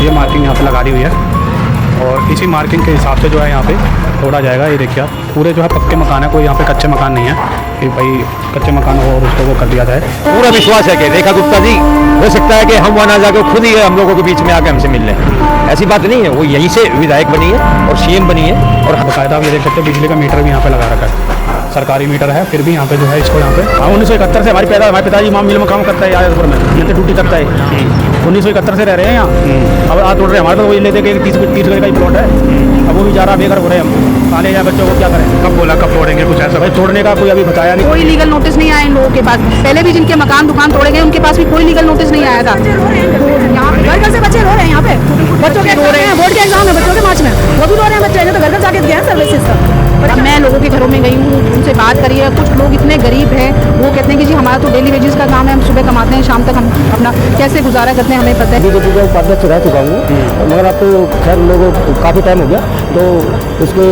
ये मार्किंग यहाँ पे लगा दी हुई है और इसी मार्किंग के हिसाब से जो है यहाँ पे तोड़ा जाएगा। ये देखिए आप, पूरे जो है पक्के मकान है, कोई यहाँ पे कच्चे मकान नहीं है कि भाई कच्चे मकान हो और उसको वो कर दिया जाए। पूरा विश्वास है कि रेखा गुप्ता जी हो सकता है कि हम वहाँ ना जाकर खुद ही हम लोगों के बीच में आकर हमसे मिल लें, ऐसी बात नहीं है। वो यहीं से विधायक बनी है और सीएम बनी है। और बाकायदा आप ये देख सकते हैं बिजली का मीटर भी यहाँ पे लगा रखा है, सरकारी मीटर है, फिर भी यहाँ पे जो है इसको यहाँ पे 1971 से हमारे पिताजी माम मिल में काम करता है यादपुर में, यहाँ पे ड्यूटी करता है। 1971 से रह रहे हैं यहाँ। अब आज तोड़ रहे हैं, हमारे तो वही लेते कि 30 गज का ही प्लॉट है, अब वो भी जा रहा बेघर हो रहे हैं हम। आने जाए बच्चों को क्या करें, कब बोला कब तोड़ेंगे, कुछ ऐसा भाई तोड़ने का कोई अभी बताया नहीं। कोई लीगल नोटिस नहीं आया इन लोगों के पास। पहले भी जिनके मकान दुकान तोड़े गए उनके पास भी कोई लीगल नोटिस नहीं आया था। यहाँ घर घर से बच्चे रो रहे हैं, यहाँ पे बच्चों के रो रहे हैं, बोर्ड के एग्जाम है बच्चों के मार्च में, वो भी रो रहे हैं बच्चे, तो घर घर जाके दिया है सर्विसेज का। अब मैं लोगों के घरों में गई हूँ, उनसे बात करी है। कुछ लोग इतने गरीब हैं, वो कहते हैं कि जी हमारा तो डेली वेजेस का काम है, हम सुबह कमाते हैं, शाम तक हम अपना कैसे गुजारा करते हैं हमें पता है। बीजेपी का उपाध्यक्ष रह चुका हूँ, मगर अब तो खैर लोगों काफ़ी टाइम हो गया। तो उसके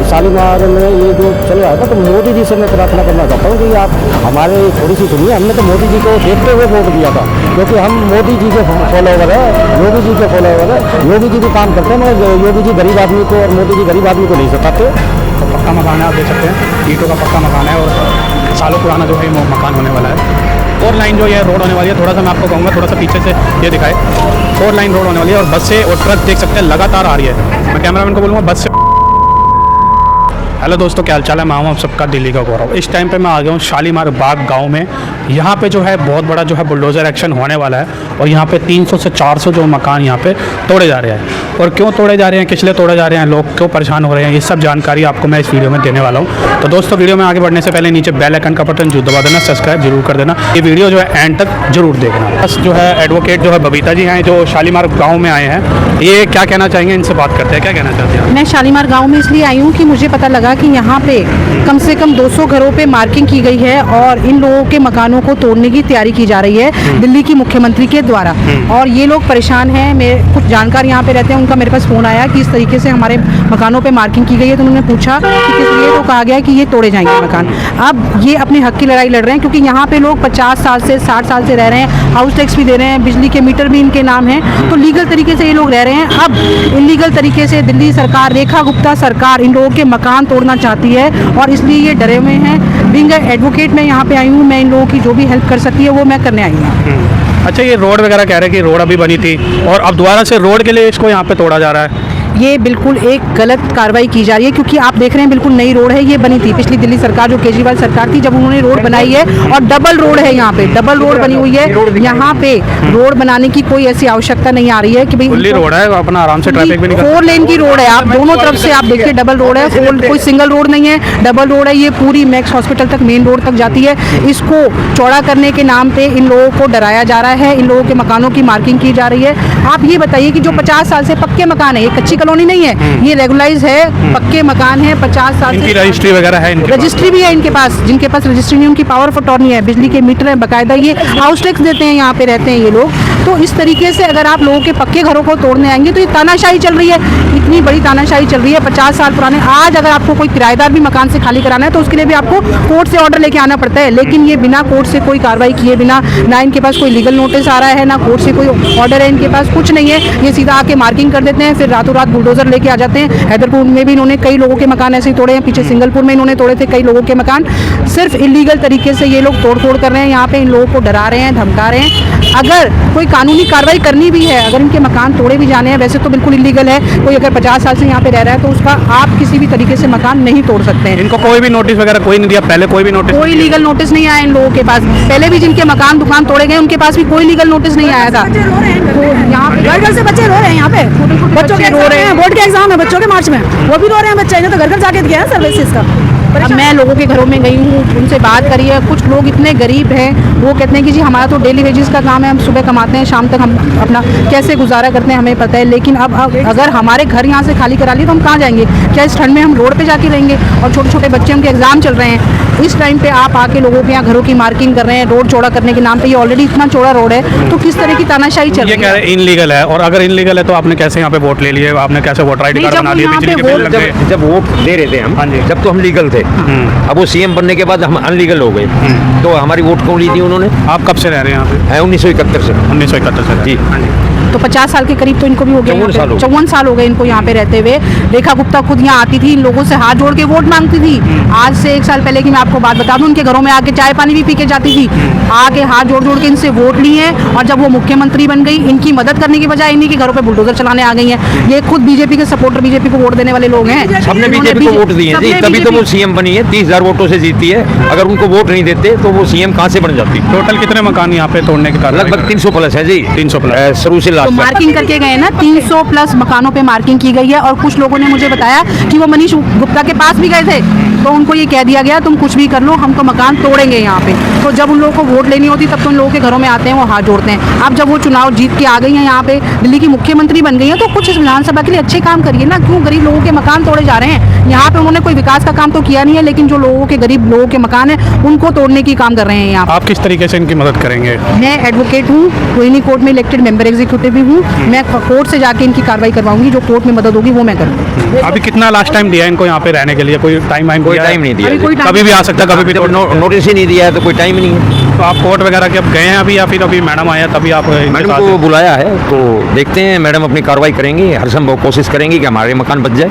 शालीमार में ये जो चल रहा है तो मोदी जी से मैं प्रार्थना करना चाहता हूँ कि आप हमारे थोड़ी सी सुनिए। हमने तो मोदी जी को देखते हुए वोट दिया था, क्योंकि हम मोदी जी के फॉलोवर है, योगी जी के फॉलोवर है। योगी जी भी काम करते हैं, मगर योगी जी गरीब आदमी को और मोदी जी गरीब आदमी को नहीं सताते। तो पक्का मकान है, आप देख सकते हैं ईंटों का पक्का मकान है और सालों पुराना जो है मकान होने वाला है। 4 लाइन जो ये रोड होने वाली है, थोड़ा सा मैं आपको कहूँगा, थोड़ा सा पीछे से ये दिखाए, 4 लाइन रोड होने वाली है और बसें और ट्रक देख सकते हैं लगातार आ रही है। मैं कैमरामैन को बोलूँगा बस से। हेलो दोस्तों, क्या हाल चाल है, मैं हूं आप सबका दिल्ली का गौरव। इस टाइम पे मैं आ गया हूं शालीमार बाग गांव में। यहाँ पे जो है बहुत बड़ा जो है बुलडोज़र एक्शन होने वाला है और यहाँ पे 300 से 400 जो मकान यहाँ पे तोड़े जा रहे हैं। और क्यों तोड़े जा रहे हैं, किस लिए तोड़े जा रहे हैं, लोग क्यों परेशान हो रहे हैं, ये सब जानकारी आपको मैं इस वीडियो में देने वाला हूँ। तो दोस्तों वीडियो में आगे बढ़ने से पहले नीचे बेल आइकन का बटन जरूर दबा देना, सब्सक्राइब जरूर कर देना, ये वीडियो जो है एंड तक जरूर देखना। बस जो है एडवोकेट जो है बबीता जी हैं, जो शालीमार गाँव में आए हैं, ये क्या कहना चाहेंगे, इनसे बात करते हैं। क्या कहना चाहते हैं? मैं शालीमार गांव में इसलिए आई हूँ कि मुझे पता लगा कि यहाँ पे कम से कम 200 घरों पे मार्किंग की गई है और इन लोगों के मकानों को तोड़ने की तैयारी की जा रही है दिल्ली की मुख्यमंत्री के द्वारा। और ये लोग परेशान हैं। मेरे कुछ जानकार यहाँ पे रहते हैं, उनका मेरे पास फ़ोन आया कि इस तरीके से हमारे मकानों पे मार्किंग की गई है। तो उन्होंने पूछा कि किस लिए, तो कहा गया कि ये तोड़े जाएंगे मकान। अब ये अपने हक की लड़ाई लड़ रहे हैं, क्योंकि यहाँ पे लोग 50 साल से 60 साल से रह रहे हैं, हाउस टैक्स भी दे रहे हैं, बिजली के मीटर भी इनके नाम है, तो लीगल तरीके से ये लोग रह रहे हैं। अब इलीगल तरीके से दिल्ली सरकार, रेखा गुप्ता सरकार इन लोगों के मकान तोड़ना चाहती है और इसलिए ये डरे हुए हैं। बीइंग एडवोकेट मैं यहाँ पे आई हूँ, मैं इन लोगों की जो भी हेल्प कर सकती है वो मैं करने आई हूँ। अच्छा, ये रोड वगैरह कह रहे हैं कि रोड अभी बनी थी और अब दोबारा से रोड के लिए इसको यहाँ पे तोड़ा जा रहा है। ये बिल्कुल एक गलत कार्रवाई की जा रही है, क्योंकि आप देख रहे हैं बिल्कुल नई रोड है। ये बनी थी पिछली दिल्ली सरकार, जो केजरीवाल सरकार थी, जब उन्होंने रोड बनाई है। और डबल रोड है, यहाँ पे डबल रोड बनी हुई है। यहाँ पे रोड बनाने की कोई ऐसी आवश्यकता नहीं आ रही है कि भाई खुली रोड है, अपना आराम से ट्रैफिक भी नहीं। 4 लेन की रोड है, आप दोनों तरफ से आप देखिए डबल रोड है, कोई सिंगल रोड नहीं है, डबल रोड है। ये पूरी मैक्स हॉस्पिटल तक मेन रोड तक जाती है। इसको चौड़ा करने के नाम पे इन लोगों को डराया जा रहा है, इन लोगों के मकानों की मार्किंग की जा रही है। आप ये बताइए कि जो 50 साल से पक्के मकान है, ये कच्ची कॉलोनी नहीं है, ये रेगुलाइज है, पक्के मकान है, 50 साल इनकी रजिस्ट्री वगैरह है, रजिस्ट्री भी है इनके पास। जिनके पास रजिस्ट्री नहीं, उनकी पावर ऑफ अटॉर्नी है, बिजली के मीटर है बाकायदा, ये हाउस टैक्स देते हैं, यहाँ पे रहते हैं ये लोग। तो इस तरीके से अगर आप लोगों के पक्के घरों को तोड़ने आएंगे तो ये तानाशाही चल रही है, इतनी बड़ी तानाशाही चल रही है 50 साल पुराने। आज अगर आपको कोई किराएदार भी मकान से खाली कराना है तो उसके लिए भी आपको कोर्ट से ऑर्डर लेके आना पड़ता है, लेकिन ये बिना कोर्ट से कोई कार्रवाई किए बिना, ना इनके पास कोई लीगल नोटिस आ रहा है, ना कोर्ट से कोई ऑर्डर है इनके पास, कुछ नहीं है। ये सीधा आके मार्किंग कर देते हैं, फिर रातों रात बुलडोजर लेके आ जाते हैं। हैदरपुर में भी इन्होंने कई लोगों के मकान ऐसे ही तोड़े हैं, पीछे सिंगलपुर में इन्होंने तोड़े थे कई लोगों के मकान। सिर्फ इलीगल तरीके से ये लोग तोड़ कर रहे हैं, यहाँ पे इन लोगों को डरा रहे हैं, धमका रहे हैं। अगर कोई कानूनी कार्रवाई करनी भी है, अगर इनके मकान तोड़े भी जाने हैं, वैसे तो बिल्कुल इलीगल है। कोई अगर 50 साल से यहाँ पे रह रहा है तो उसका आप किसी भी तरीके से मकान नहीं तोड़ सकते हैं। इनको कोई भी नोटिस वगैरह कोई नहीं दिया, पहले कोई भी नोटिस, कोई लीगल नोटिस नहीं आया इन लोगों के पास। पहले भी जिनके मकान दुकान तोड़े गए उनके पास भी कोई लीगल नोटिस नहीं आया था। तो यहाँ पे घर घर से बच्चे रो रहे हैं, यहाँ पे बच्चों के रो रहे हैं, बोर्ड के एग्जाम है बच्चों के मार्च में, वो भी रो रहे हैं बच्चे, तो घर घर जाके दिया है सर्विसेज का। अब मैं लोगों के घरों में गई हूँ, उनसे बात करी है। कुछ लोग इतने गरीब हैं, वो कहते हैं कि जी हमारा तो डेली वेजेस का काम है, हम सुबह कमाते हैं, शाम तक हम अपना कैसे गुजारा करते हैं हमें पता है। लेकिन अब अगर हमारे घर यहाँ से खाली करा लिए तो हम कहाँ जाएंगे? क्या इस ठंड में हम रोड पे जाके रहेंगे? और छोटे छोटे बच्चे, उनके एग्जाम चल रहे हैं, इस टाइम पे आप आके लोगों के यहाँ घरों की मार्किंग कर रहे हैं, रोड चौड़ा करने के नाम पे। ये ऑलरेडी इतना चौड़ा रोड है, तो किस तरह की तानाशाही चल रही है? ये कह रहे हैं इनलीगल है, और अगर इनलीगल है तो आपने कैसे यहाँ पे वोट ले लिए, आपने कैसे वोटर आईडी कार्ड बना लिया, बिजली के बिल लग गए? जब वोट दे रहे थे हम, जब तो हम लीगल थे, अब वो सीएम बनने के बाद हम अनलीगल हो गए। तो हमारी वोट कौन ली थी उन्होंने? आप कब से रह रहे हैं यहाँ पे? 1971 से। 1971 से जी। तो 50 साल के करीब तो इनको भी हो गए, 54 साल हो गए। 54 साल हो गए इनको यहाँ पे रहते हुए। रेखा गुप्ता खुद यहाँ आती थी, इन लोगों से हाथ जोड़ के वोट मांगती थी। आज से 1 साल पहले की मैं आपको बात बता दूं, उनके घरों में आके चाय पानी भी पी के जाती थी, आके हाथ जोड़ जोड़ के इनसे वोट लिए हैं। और जब वो मुख्यमंत्री बन गई, इनकी मदद करने की बजाय इन्हीं के घरों पे बुलडोजर चलाने आ गई हैं। ये खुद बीजेपी के सपोर्टर, बीजेपी को वोट देने वाले लोग हैं। सबने इन्होंने बीजेपी को वोट दिए जी, सबने तभी तो वो BJP सीएम बनी है। 30,000 वोटों से जीती है। अगर उनको वोट नहीं देते तो वो सीएम कहाँ से बन जाती? टोटल कितने मकान यहाँ पे तोड़ने के कारण? लगभग 300 प्लस है जी, 300 प्लस। शुरू से तो लास्ट तक। मार्किंग करके गए ना, 300 प्लस मकानों पे मार्किंग की गई है। और कुछ लोगों ने मुझे बताया कि वो मनीष गुप्ता के पास भी गए थे, तो उनको ये कह दिया गया तुम कुछ भी कर लो, हम तो मकान तोड़ेंगे यहाँ पे। तो जब उन लोगों को वोट लेनी होती तब तो उन लोगों के घरों में आते हैं, वो हाथ जोड़ते हैं। अब जब वो चुनाव जीत के आ गई हैं यहाँ पे, दिल्ली की मुख्यमंत्री बन गई हैं, तो कुछ इस विधानसभा के लिए अच्छे काम करिए ना। क्यों गरीब लोगों के मकान तोड़े जा रहे हैं? यहाँ पे उन्होंने कोई विकास का काम तो किया नहीं है, लेकिन जो लोगों के गरीब लोगों के मकान है उनको तोड़ने की काम कर रहे हैं यहाँ पे। आप किस तरीके से इनकी मदद करेंगे? मैं एडवोकेट हूँ, रोहिणी कोर्ट में इलेक्टेड मेंबर एग्जीक्यूटिव भी हूँ। मैं कोर्ट से जाके इनकी कार्रवाई करवाऊंगी, जो कोर्ट में मदद होगी वो मैं करूँगी। अभी कितना लास्ट टाइम दिया है इनको यहाँ पे रहने के लिए? कोई टाइम कोई टाइम नहीं दिया अभी जी। कोई कभी भी आ सकता है, कभी भी जब नोटिस ही नहीं दिया है तो कोई टाइम नहीं है। तो आप कोर्ट वगैरह के अब गए हैं अभी, या फिर अभी मैडम आया तभी आप इनके मैडम साथ को हैं? बुलाया है, तो देखते हैं मैडम अपनी कार्रवाई करेंगी। हर संभव कोशिश करेंगी कि हमारे मकान बच जाए।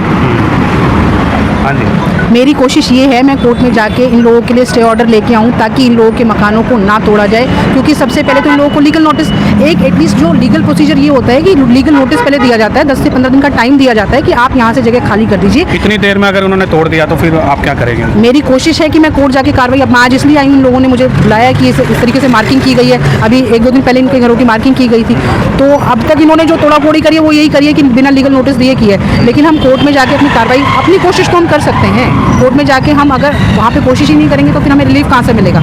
हाँ जी। मेरी कोशिश ये है, मैं कोर्ट में जाके इन लोगों के लिए स्टे ऑर्डर लेके आऊँ, ताकि इन लोगों के मकानों को ना तोड़ा जाए। क्योंकि सबसे पहले तो इन लोगों को लीगल नोटिस, एक एटलीस्ट जो लीगल प्रोसीजर ये होता है कि लीगल नोटिस पहले दिया जाता है, 10 से 15 दिन का टाइम दिया जाता है कि आप यहाँ से जगह खाली कर दीजिए। इतनी देर में अगर उन्होंने तोड़ दिया तो फिर आप क्या करेंगे? मेरी कोशिश है कि मैं कोर्ट जाके कार्रवाई, अब मैं आज इसलिए आई हूँ, इन लोगों ने मुझे बुलाया कि इस तरीके से मार्किंग की गई है। अभी 1-2 दिन पहले इनके घरों की मार्किंग की गई थी, तो अब तक इन्होंने जो तोड़ा फोड़ी करी है वो यही करी है कि बिना लीगल नोटिस दिए की है। लेकिन हम कोर्ट में जाके अपनी कार्रवाई, अपनी कोशिश तो हम कर सकते हैं। कोर्ट में जाके हम अगर वहाँ पे कोशिश ही नहीं करेंगे तो फिर हमें रिलीफ कहाँ से मिलेगा?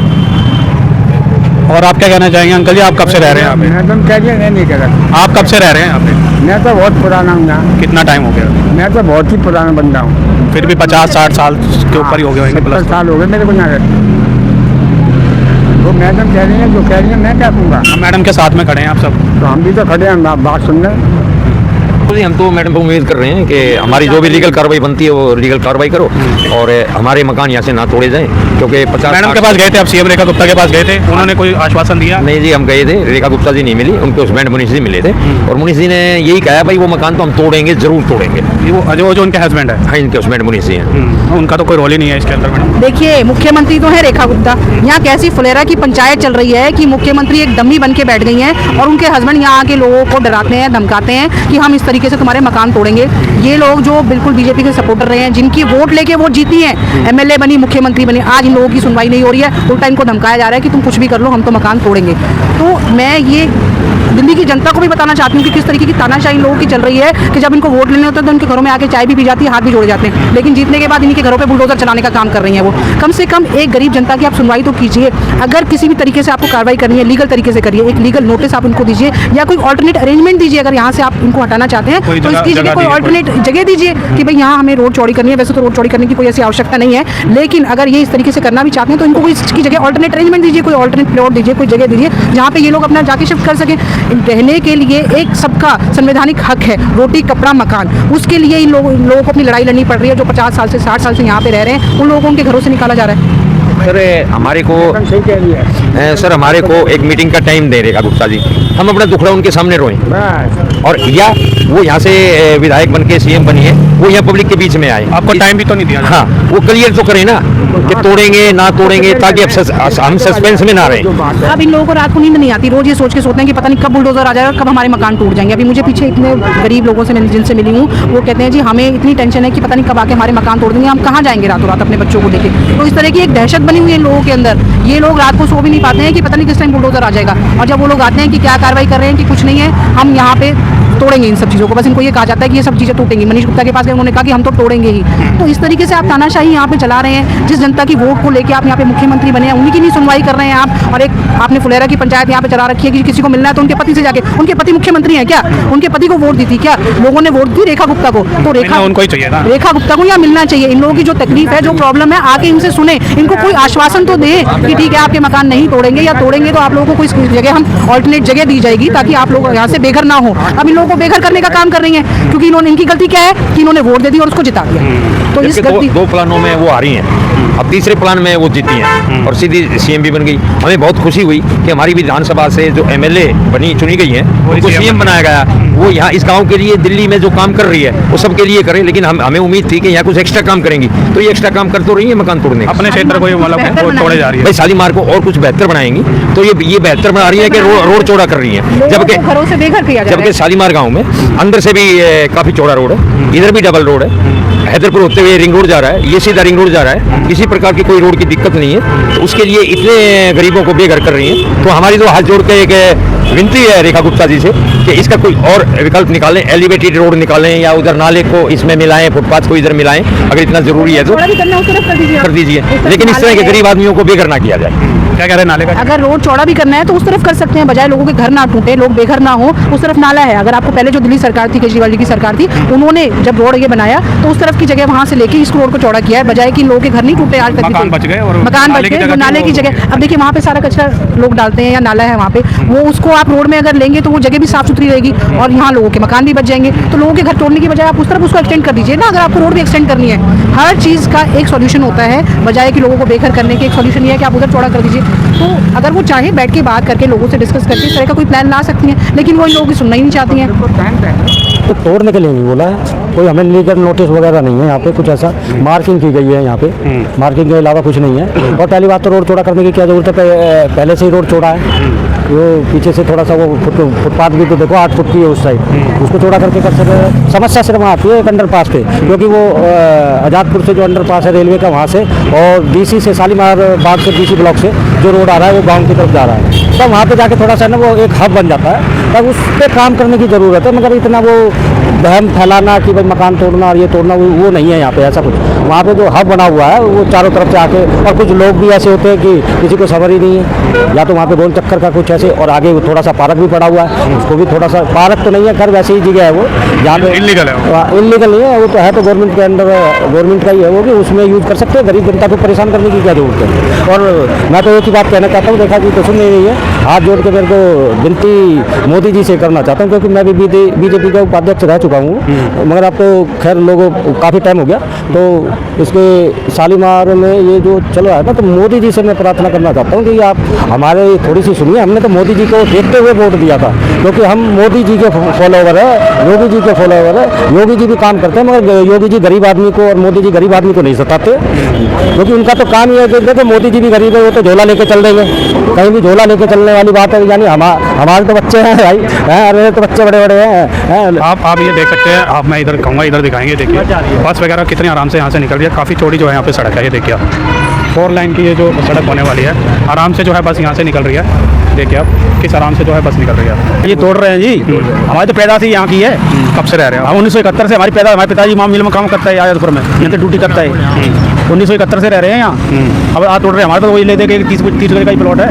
और आप क्या कहना चाहेंगे अंकल जी? आप कब से रह रहे हैं यहाँ पे? मैं तो कह दिया नहीं कह रहा। आप कब से रह रहे हैं यहाँ पे? मैं तो बहुत पुराना हूँ यहाँ, कितना टाइम हो गया? मैं तो बहुत ही पुराना बंदा हूँ। फिर भी 50-60 साल के ऊपर ही हो गए होंगे 70 प्लस। साल हो गए मेरे को यहाँ रहते। वो मैडम कह रही है, जो कह रही है मैं क्या कहूँगा। हम मैडम के साथ में खड़े हैं आप सब। तो हम भी तो खड़े हैं, आप बात सुन रहे हैं। जी, हम तो मैडम को उम्मीद कर रहे हैं कि हमारी जो भी लीगल कार्रवाई बनती है वो लीगल कार्रवाई करो और हमारे मकान यहाँ से ना तोड़े जाएं, क्योंकि 50 मैडम के पास गए थे आप? सीएम रेखा गुप्ता के पास गए थे, उन्होंने कोई आश्वासन दिया? नहीं जी, हम गए थे, रेखा गुप्ता जी नहीं मिली, उनके हस्बैंड मुनीष जी मिले थे और मुनीष जी ने यही कहा भाई वो मकान तो हम तोड़ेंगे, जरूर तोड़ेंगे। वो जो उनके हस्बैंड है? हाँ, इनके हस्बैंड मुनीष जी हैं। उनका तो कोई रोल ही नहीं है इसके अंदर मैडम। देखिए, मुख्यमंत्री तो है रेखा गुप्ता, यहाँ कैसी फुलेरा की पंचायत चल रही है कि मुख्यमंत्री एक डम्मी बन के बैठ गई हैं और उनके हस्बैंड यहाँ के लोगों को डराते हैं, धमकाते हैं कि हम इस तरीके से तुम्हारे मकान तोड़ेंगे। ये लोग जो बिल्कुल बीजेपी के सपोर्टर रहे हैं, जिनकी वोट लेके वो जीती हैं, एमएलए बनी, मुख्यमंत्री बनी, आज इन लोगों की सुनवाई नहीं हो रही है, उल्टा इनको धमकाया जा रहा है कि तुम कुछ भी कर लो, हम तो मकान तोड़ेंगे। तो मैं ये दिल्ली की जनता को भी बताना चाहती हूँ कि किस तरीके की तानाशाही इन लोगों की चल रही है कि जब इनको वोट लेने होते हैं तो उनके घरों में आके चाय भी पी जाती है, हाथ भी जोड़े जाते हैं, लेकिन जीतने के बाद इनके घरों पे बुलडोजर चलाने का काम कर रही हैं वो। कम से कम एक गरीब जनता की आप सुनवाई तो कीजिए। अगर किसी भी तरीके से आपको कार्रवाई करनी है, लीगल तरीके से करिए, एक लीगल नोटिस आप उनको दीजिए या कोई ऑल्टरनेट अरेंजमेंट दीजिए। अगर यहाँ से आप इनको हटाना चाहते हैं कोई तो जगह- इसकी जगह जगह कोई दीजिए, ऑल्टरनेट जगह दीजिए कि भाई यहाँ हमें रोड चौड़ी करनी है। वैसे तो रोड चौड़ी करने की कोई ऐसी आवश्यकता नहीं है, लेकिन अगर ये इस तरीके से करना भी चाहते हैं तो इनको कोई इसकी जगह ऑल्टरनेट अरेंजमेंट दीजिए, कोई ऑल्टरनेट प्लॉट दीजिए, कोई जगह दीजिए जहाँ पे ये लोग अपना जाके शिफ्ट कर सकें। रहने के लिए एक सबका संवैधानिक हक है, रोटी कपड़ा मकान, उसके लिए इन लोगों को अपनी लड़ाई लड़नी पड़ रही है। जो 50 साल से 60 साल से यहाँ पे रह रहे हैं, उन लोगों को उनके घरों से निकाला जा रहा है। सर हमारे को सही कह रही है। सर हमारे को एक मीटिंग का टाइम दे रेखा गुप्ता जी, हम अपना दुखड़ा उनके सामने रोएं बस और या वो यहाँ से विधायक बन के सीएम बनी है, वो यहाँ पब्लिक के बीच में आए। आपको टाइम भी तो नहीं दिया? हाँ, वो क्लियर तो करें ना कि तोड़ेंगे ना तोड़ेंगे, ताकि अब हम सस्पेंस में ना रहें। अब इन लोगों को रात को नींद नहीं आती, रोज ये सोच के सोते हैं कि पता नहीं कब बुलडोजर आ जाएगा, कब हमारे मकान टूट जाएंगे। अभी मुझे पीछे इतने गरीब लोगों से जिनसे मिली हूँ, वो कहते हैं जी हमें इतनी टेंशन है कि पता नहीं कब आके हमारे मकान तोड़ देंगे, हम कहाँ जाएंगे रातों रात अपने बच्चों को लेके। तो इस तरह की एक दहशत बनी हुई है इन लोगों के अंदर। ये लोग रात को सो भी नहीं पाते हैं कि पता नहीं किस टाइम बुलडोजर आ जाएगा, और जब वो लोग आते हैं कि क्या कार्रवाई कर रहे हैं कि कुछ नहीं है, हम यहाँ पे तोड़ेंगे इन सब चीज़ों को। बस इनको ये कहा जाता है कि ये सब चीज़ें टूटेंगी। मनीष गुप्ता के पास गए, उन्होंने कहा कि हम तो तोड़ेंगे ही। तो इस तरीके से आप तानाशाही यहाँ पे चला रहे हैं। जिस जनता की वोट को लेके आप यहाँ पे मुख्यमंत्री बने हैं, उन्हीं की नहीं सुनवाई कर रहे हैं आप। और एक आपने फुलेरा की पंचायत यहाँ पे चला रखी है कि किसी को मिलना है तो उनके पति से जाके, उनके पति मुख्यमंत्री हैं क्या? उनके पति को वोट दी थी क्या लोगों ने? वोट दी रेखा गुप्ता को, तो उनको ही चाहिए था। रेखा गुप्ता को यहाँ मिलना चाहिए। इन लोगों की जो तकलीफ है, जो प्रॉब्लम है, आके इनसे सुने, इनको कोई आश्वासन तो दे कि ठीक है आपके मकान नहीं तोड़ेंगे, या तोड़ेंगे तो आप लोगों को कोई जगह हम ऑल्टरनेट जगह दी जाएगी ताकि आप लोग यहाँ से बेघर ना हो। अब इन लोगों को बेघर करने का काम कर रही हैं क्योंकि इन्होंने, इनकी गलती क्या है कि इन्होंने वोट दे दी और उसको जिता दिया। तो इस जबकि गलती दो प्लानों में वो आ रही हैं। अब तीसरे प्लान में वो जीती हैं और सीधी सीएम भी बन गई। हमें बहुत खुशी हुई कि हमारी विधानसभा से जो एमएलए चुनी गई है उनको सीएम बनाया गया। वो यहाँ इस गांव के लिए दिल्ली में जो काम कर रही है वो सबके लिए करे, लेकिन हमें उम्मीद थी कि यहाँ कुछ एक्स्ट्रा काम करेंगी, तो ये एक्स्ट्रा काम कर तो रही है मकान तोड़ने का। अपने क्षेत्र को मतलब तोड़े जा रही है भाई शालीमार को और कुछ बेहतर बनाएंगी, तो ये बेहतर बना रही है कि रोड चौड़ा कर रही है। घरों से बेघर किया जा रहा है। जबकि शालीमार गांव में अंदर से भी काफी चौड़ा रोड है, इधर भी डबल रोड है, हैदरपुर होते हुए रिंग रोड जा रहा है, ये सीधा रिंग रोड जा रहा है, किसी प्रकार की कोई रोड की दिक्कत नहीं है। तो उसके लिए इतने गरीबों को बेघर कर रही है। तो हमारी तो हाथ जोड़ के एक विनती है रेखा गुप्ता जी से कि इसका कोई और विकल्प निकालें, एलिवेटेड रोड निकालें या उधर नाले को इसमें मिलाएं, फुटपाथ को इधर मिलाएं, अगर इतना जरूरी है तो कर दीजिए, लेकिन इस तरह के गरीब आदमियों को बेघर ना किया जाए। क्या कह रहे हैं नाले का? अगर रोड चौड़ा भी करना है तो उस तरफ कर सकते हैं, बजाय लोगों के घर ना टूटे, लोग बेघर ना हो, उस तरफ नाला है। अगर आपको पहले जो दिल्ली सरकार थी, केजरीवाल जी की सरकार थी, उन्होंने जब रोड ये बनाया तो उस तरफ की जगह वहां से लेके इस रोड को चौड़ा किया है, बजाय कि लोगों के घर नहीं टूटे। आज तक मकान बच गए और मकान बच गए, नाले की जगह। अब देखिए वहाँ पे सारा कचरा लोग डालते हैं या नाला है वहाँ पे, वो उसको आप रोड में अगर लेंगे तो वो जगह भी साफ सुथरी रहेगी और यहाँ लोगों के मकान भी बच जाएंगे। तो लोगों के घर तोड़ने की बजाय आप उस तरफ उसको एक्सटेंड कर दीजिए ना। अगर आपको रोड भी एक्सटेंड करनी है, हर चीज़ का एक सॉल्यूशन होता है, बजाय कि लोगों को बेघर करने के। एक सॉल्यूशन ये है कि आप उधर चौड़ा कर दीजिए। तो अगर वो चाहे बैठ के बात करके लोगों से डिस्कस करके इस तरह का कोई प्लान ला सकती हैं, लेकिन वो इन लोगों की सुनना ही नहीं चाहती हैं। तो तोड़ने के लिए नहीं बोला है, कोई हमें लीगल नोटिस वगैरह नहीं है यहाँ पे। कुछ ऐसा मार्किंग की गई है यहाँ पे, मार्किंग के अलावा कुछ नहीं है। और पहली बात तो रोड चौड़ा करने की क्या जरूरत है, पहले से ही रोड चौड़ा है। वो पीछे से थोड़ा सा वो फुटपाथ भी तो देखो 8 फुट की है उस साइड, उसको चौड़ा करके कर सकते हैं। समस्या सिर्फ वहाँ आती है एक अंडरपास पे, क्योंकि वो आज़ादपुर से जो अंडरपास है रेलवे का, वहाँ से और डीसी से शालीमार बाग से डीसी ब्लॉक से जो रोड आ रहा है वो गाँव की तरफ जा रहा है, तब वहाँ पे जाके थोड़ा सा ना वो एक हब बन जाता है, तब उस पर काम करने की ज़रूरत है। मगर इतना वो बहम फैलाना कि भाई मकान तोड़ना और ये तोड़ना, वो नहीं है यहाँ पे ऐसा कुछ। वहाँ पे जो हब बना हुआ है वो चारों तरफ से आके, और कुछ लोग भी ऐसे होते हैं कि किसी को सबर ही नहीं है, या तो वहाँ पे गोल चक्कर का कुछ ऐसे, और आगे थोड़ा सा पार्क भी पड़ा हुआ है, उसको भी थोड़ा सा, पार्क तो नहीं है खैर, वैसे ही जगह है वो जहाँ पे इल्लीगल है। इल्लीगल नहीं है वो, तो है तो गवर्नमेंट के अंडर, गवर्नमेंट का ही है वो, कि उसमें यूज़ कर सकते हैं। गरीब जनता को परेशान करने की क्या जरूरत है। और मैं तो एक ही बात कहना चाहता हूँ, देखा कि तो सुन नहीं रही है, हाथ जोड़ के मेरे को विनती मोदी जी से करना चाहता हूँ, क्योंकि मैं भी बीजेपी का उपाध्यक्ष रह चुका हूँ, मगर अब तो खैर लोगों काफ़ी टाइम हो गया। तो इसके शालीमार में ये जो चल रहा है ना, तो मोदी जी से मैं प्रार्थना करना चाहता हूँ कि आप हमारे थोड़ी सी सुनिए। हमने तो मोदी जी को देखते हुए वोट दिया था, क्योंकि हम मोदी जी के फॉलोवर है, योगी जी के फॉलोवर है। योगी जी भी काम करते हैं, मगर योगी जी गरीब आदमी को और मोदी जी गरीब आदमी को नहीं सताते, क्योंकि उनका तो काम ही है कि देखो मोदी जी भी गरीब है, वो तो झोला लेके चल देंगे, कहीं भी झोला लेके चलने वाली बात है। यानी हमारे तो बच्चे हैं भाई, अरे तो बच्चे बड़े बड़े हैं। आप ये देख सकते हैं, आप मैं इधर कहूँगा, इधर दिखाएंगे। देखिए बस वगैरह कितने आराम से यहाँ से निकल रही है, काफ़ी चौड़ी जो है यहाँ पे सड़क है। ये देखिए आप 4 लाइन की ये जो सड़क होने वाली है, आराम से जो है बस यहाँ से निकल रही है। देखिए आप किस आराम से जो है बस निकल रही है। ये तोड़ रहे हैं जी, हमारी तो पैदा से यहाँ की है। कब से रह रहे हैं? हम 1971 से हमारी पैदा, हमारे पिताजी माँ मिल में काम करता है आजादपुर में, यहाँ से ड्यूटी करता है। 1971 से रह रहे हैं यहाँ। अब आज तोड़ रहे हैं, हमारे तो वही ले दे के 30 गज का ही प्लॉट है,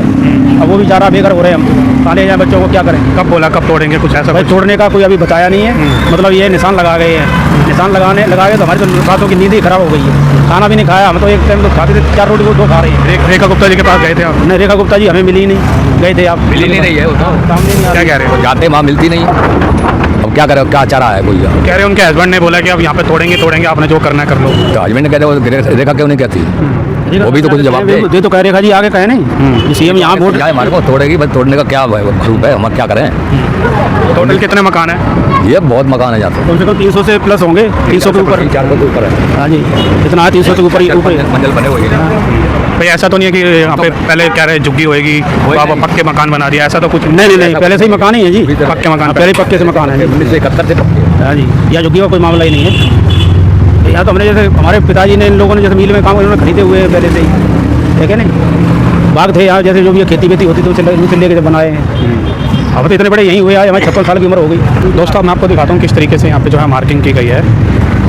अब वो भी जा रहा बेघर हो रहे हैं हम। काले जाए बच्चों को क्या करें? कब बोला कब तोड़ेंगे? कुछ ऐसा भाई तोड़ने का कोई अभी बताया नहीं है, मतलब ये निशान लगा गए हैं। निशान लगा गए तो हमारी तो रातों की नींद ही खराब हो गई है, खाना भी नहीं खाया। हम तो एक टाइम तो खाते थे 4 रोटी को 2 खा रहे हैं। रेखा गुप्ता जी के पास गए थे आप? नहीं, रेखा गुप्ता जी हमें मिली ही नहीं। गए थे आप? मिली नहीं है वो तो, सामने नहीं आ क्या रही। कह रहे हो? जाते वहाँ मिलती नहीं, अब क्या करें, क्या चाह रहा है कोई? कह रहे हैं उनके हस्बैंड ने बोला कि अब यहाँ पे तोड़ेंगे, आपने जो करना है कर लो। तो हस्बैंड कहते वो रेखा क्यों नहीं कहती? वो भी तो कुछ जवाब दे। ये तो कह रेखा जी आगे कहे नहीं, सीएम यहाँ वोट जाए हमारे को तोड़ेगी, बस तोड़ने का क्या रूप है, हम क्या करें? टोटल कितने मकान है? ये बहुत मकान है जाते, कम से कम 300 से प्लस होंगे, 300 के ऊपर। 400 के ऊपर है। हाँ जी, इतना है, 300 के ऊपर ही मंजिल बने हुए हैं। भाई ऐसा तो नहीं है कि यहाँ पे पहले कह रहे झुग्गी होएगी, आप पक्के मकान बना दिया, ऐसा तो कुछ नहीं, पहले से ही मकान ही है जी, पक्के मकान पहले ही पक्के से मकान है। 1971 से पक्के। हाँ जी, या झुग्गी का कोई मामला ही नहीं है। यहाँ तो हमने जैसे हमारे पिताजी ने, इन लोगों ने जैसे मिल में काम उन्होंने खरीदे हुए हैं पहले से ही, ठीक है नहीं? बाग थे यहाँ, जैसे जो भी खेती वेती होती तो उसे लेके बनाए हैं। अब तो इतने बड़े यहीं हुए आए, हमारी 56 साल की उम्र हो गई। दोस्तों मैं आपको दिखाता हूँ किस तरीके से यहाँ पे जो है मार्किंग की गई है।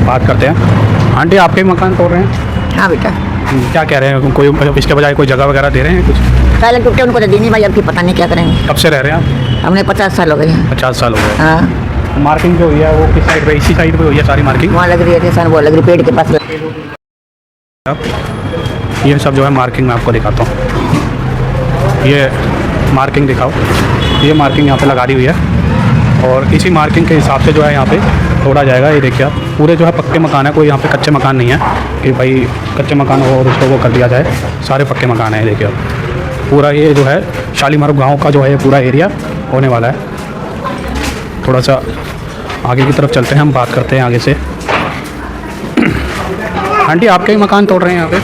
बात करते हैं। आंटी आपके मकान तोड़ रहे हैं? हाँ बेटा, क्या कह रहे हैं? कोई इसके बजाय कोई जगह वगैरह दे रहे हैं कुछ? पहले टूटे उनको तो दी नहीं भाई, अब की पता नहीं क्या करेंगे। कब से रह रहे हैं हमने 50 साल हो गए हैं। 50 साल हो गए। हाँ, मार्किंग जो हुई है वो किस साइड पे? इसी साइड पे हुई है सारी मार्किंग? वहाँ लग रही है निशान, वो लग रही पेड़ के पास लग रही है। ये सब जो है मार्किंग मैं आपको दिखाता हूँ। ये मार्किंग दिखाओ। ये मार्किंग यहाँ पे लगा दी हुई है और इसी मार्किंग के हिसाब से जो है यहाँ पे तोड़ा जाएगा। ये देखिए आप, पूरे जो है पक्के मकान है, कोई यहाँ पे कच्चे मकान नहीं है। कि भाई कच्चे मकान हो और उसको वो कर दिया जाए, सारे पक्के मकान हैं। देखिए अब पूरा ये जो है शालीमार गांव का जो है पूरा एरिया होने वाला है। थोड़ा सा आगे की तरफ चलते हैं, हम बात करते हैं आगे से। आंटी आपके भी मकान तोड़ रहे हैं यहाँ पे?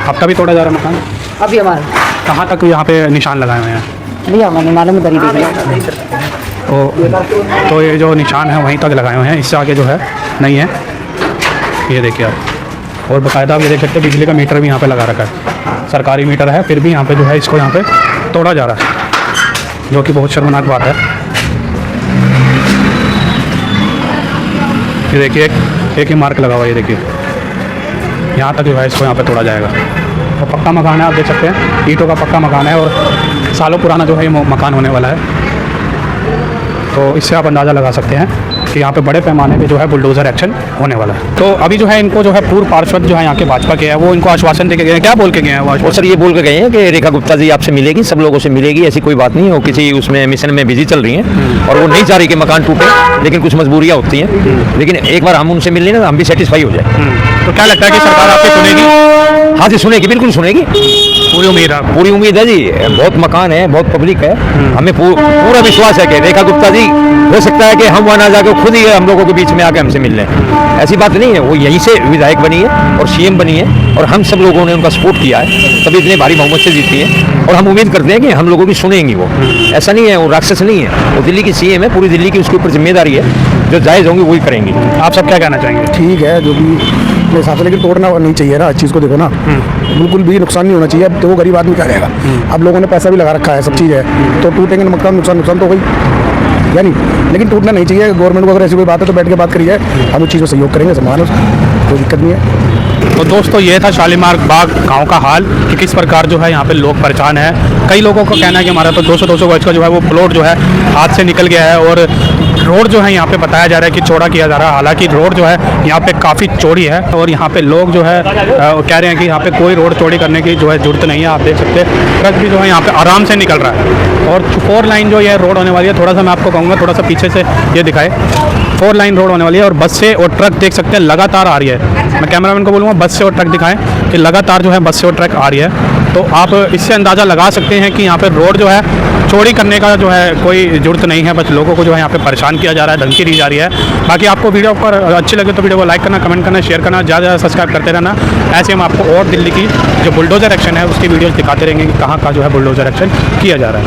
आपका भी तोड़ा जा रहा है मकान? अभी हमारा कहाँ तक यहाँ पे निशान लगाए हुए हैं? भैया मैंने मालूम दरी दे दिया। तो ये जो निशान है वहीं तक लगाए हुए हैं, इससे आगे जो है नहीं है। ये देखिए आप, और बाकायदा आप ये देख सकते हैं बिजली का मीटर भी यहाँ पे लगा रखा है, सरकारी मीटर है, फिर भी यहाँ पे जो है इसको यहाँ पे तोड़ा जा रहा है, जो कि बहुत शर्मनाक बात है। ये देखिए एक ही मार्क लगा हुआ है, ये देखिए यहाँ तक जो है इसको यहाँ पे तोड़ा जाएगा। और पक्का मकान है, आप देख सकते हैं ईंटों का पक्का मकान है और सालों पुराना जो है ये मकान होने वाला है। तो इससे आप अंदाज़ा लगा सकते हैं कि यहाँ पे बड़े पैमाने पे जो है बुलडोज़र एक्शन होने वाला है। तो अभी जो है इनको जो है पूर्व पार्षद जो है यहाँ के भाजपा के हैं, वो इनको आश्वासन दे के गए हैं। क्या बोल के गए हैं वो? और सर ये बोल के गए हैं कि रेखा गुप्ता जी आपसे मिलेगी, सब लोगों से मिलेगी, ऐसी कोई बात नहीं है। वो किसी उसमें मिशन में बिजी चल रही हैं और वो नहीं चाह रही कि मकान टूटे, लेकिन कुछ मजबूरियाँ होती हैं। लेकिन एक बार हम उनसे मिल लें ना, हम भी सेटिस्फाई हो जाए। तो क्या लगता है कि सरकार आपकी सुनेगी? हाँ जी, सुनेगी, बिल्कुल सुनेगी, पूरी उम्मीद है? पूरी उम्मीद है जी। बहुत मकान है, बहुत पब्लिक है, हमें पूरा विश्वास है कि रेखा गुप्ता जी, हो सकता है कि हम वहाँ ना जाकर खुद ही हम लोगों के बीच में आके हमसे मिल लें। ऐसी बात नहीं है, वो यहीं से विधायक बनी है और सीएम बनी है और हम सब लोगों ने उनका सपोर्ट किया है, तभी इतने भारी बहुमत से जीती है। और हम उम्मीद करते हैं कि हम लोगों की सुनेंगी वो। ऐसा नहीं है, वो राक्षस नहीं है, वो दिल्ली की सीएम है, पूरी दिल्ली की उसके ऊपर जिम्मेदारी है, जो जायज़ होंगी वही करेंगी। आप सब क्या कहना चाहेंगे? ठीक है जो भी अपने हिसाब से, लेकिन तोड़ना नहीं चाहिए ना, इस चीज़ को देखो ना, बिल्कुल भी नुकसान नहीं होना चाहिए। अब तो वो गरीब आदमी क्या रहेगा? अब लोगों ने पैसा भी लगा रखा है, सब चीज़ है, तो टूटेंगे मकान, नुकसान तो होगा या नहीं, लेकिन टूटना नहीं चाहिए। गवर्नमेंट को अगर ऐसी कोई बात है तो बैठ के बात करी जाए, हम उस चीज़ को सहयोग करेंगे, सम्मान है, कोई दिक्कत नहीं है। तो दोस्तों ये था शालीमार बाग गांव का हाल कि किस प्रकार जो है यहाँ पे लोग परेशान हैं। कई लोगों को कहना है कि हमारा तो 200 गज का जो है वो प्लॉट जो है हाथ से निकल गया है और रोड जो है यहाँ पे बताया जा रहा है कि चौड़ा किया जा रहा है। हालांकि रोड जो है यहाँ पे काफ़ी चौड़ी है और यहाँ पे लोग जो है कह रहे हैं कि यहाँ पे कोई रोड चौड़ी करने की जो है जरूरत नहीं है। आप देख सकते हैं ट्रक भी जो है यहाँ पे आराम से निकल रहा है। और 4 लाइन जो ये रोड होने वाली है, थोड़ा सा मैं आपको कहूँगा थोड़ा सा पीछे से ये दिखाए, 4 लाइन रोड होने वाली है और बस से और ट्रक देख सकते हैं लगातार आ रही है। मैं कैमरामैन को बोलूँगा बस से और ट्रक दिखाएं कि लगातार जो है बस से और ट्रक आ रही है। तो आप इससे अंदाज़ा लगा सकते हैं कि यहाँ पे रोड जो है चौड़ी करने का जो है कोई ज़रूरत नहीं है, बस लोगों को जो है यहाँ पे परेशान किया जा रहा है, धमकी दी जा रही है। बाकी आपको वीडियो पर अच्छी लगे तो वीडियो को लाइक करना, कमेंट करना, शेयर करना, ज़्यादा सब्सक्राइब करते रहना। ऐसे हम आपको और दिल्ली की जो बुलडोज़र एक्शन है उसकी वीडियोज़ दिखाते रहेंगे कि कहाँ का जो है बुलडोज़र एक्शन किया जा रहा है।